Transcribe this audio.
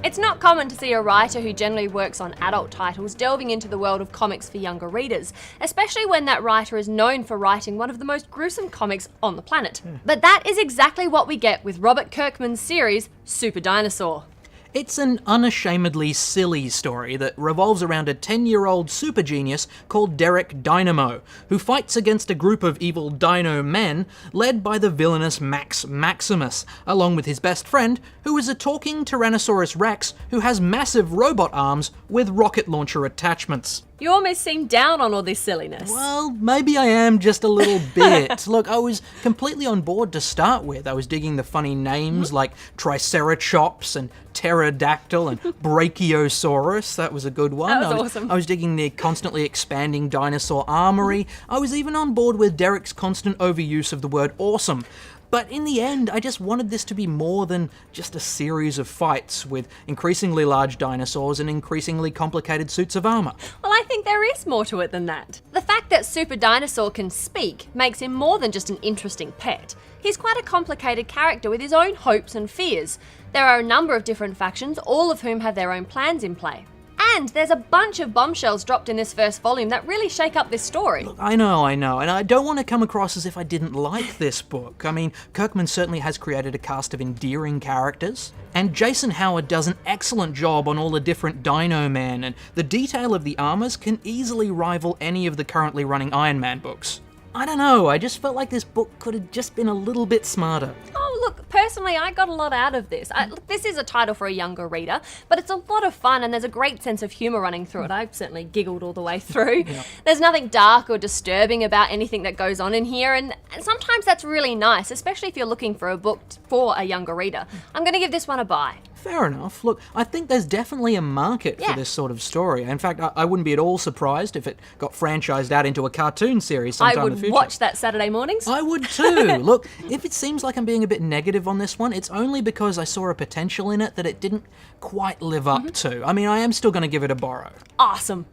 It's not common to see a writer who generally works on adult titles delving into the world of comics for younger readers, especially when that writer is known for writing one of the most gruesome comics on the planet. But that is exactly what we get with Robert Kirkman's series, Super Dinosaur. It's an unashamedly silly story that revolves around a 10-year-old super genius called Derek Dynamo, who fights against a group of evil dino men led by the villainous Max Maximus, along with his best friend, who is a talking Tyrannosaurus Rex who has massive robot arms with rocket launcher attachments. You almost seem down on all this silliness. Well, maybe I am just a little bit. Look, I was completely on board to start with. I was digging the funny names like Triceratops and Pterodactyl and Brachiosaurus. That was a good one. That was awesome. I was digging the constantly expanding dinosaur armory. I was even on board with Derek's constant overuse of the word awesome. But in the end, I just wanted this to be more than just a series of fights with increasingly large dinosaurs and increasingly complicated suits of armour. Well, I think there is more to it than that. The fact that Super Dinosaur can speak makes him more than just an interesting pet. He's quite a complicated character with his own hopes and fears. There are a number of different factions, all of whom have their own plans in play. And there's a bunch of bombshells dropped in this first volume that really shake up this story. Look, I know, and I don't want to come across as if I didn't like this book. I mean, Kirkman certainly has created a cast of endearing characters, and Jason Howard does an excellent job on all the different Dino Men, and the detail of the armors can easily rival any of the currently running Iron Man books. I don't know, I just felt like this book could have just been a little bit smarter. Oh, look, personally, I got a lot out of this. Look, this is a title for a younger reader, but it's a lot of fun and there's a great sense of humour running through it. I certainly giggled all the way through. Yeah. There's nothing dark or disturbing about anything that goes on in here, and sometimes that's really nice, especially if you're looking for a book for a younger reader. I'm going to give this one a buy. Fair enough. Look, I think there's definitely a market for this sort of story. In fact, I wouldn't be at all surprised if it got franchised out into a cartoon series sometime in the future. I would watch that Saturday mornings. I would too. Look, if it seems like I'm being a bit negative on this one, it's only because I saw a potential in it that it didn't quite live up to. I mean, I am still going to give it a borrow. Awesome.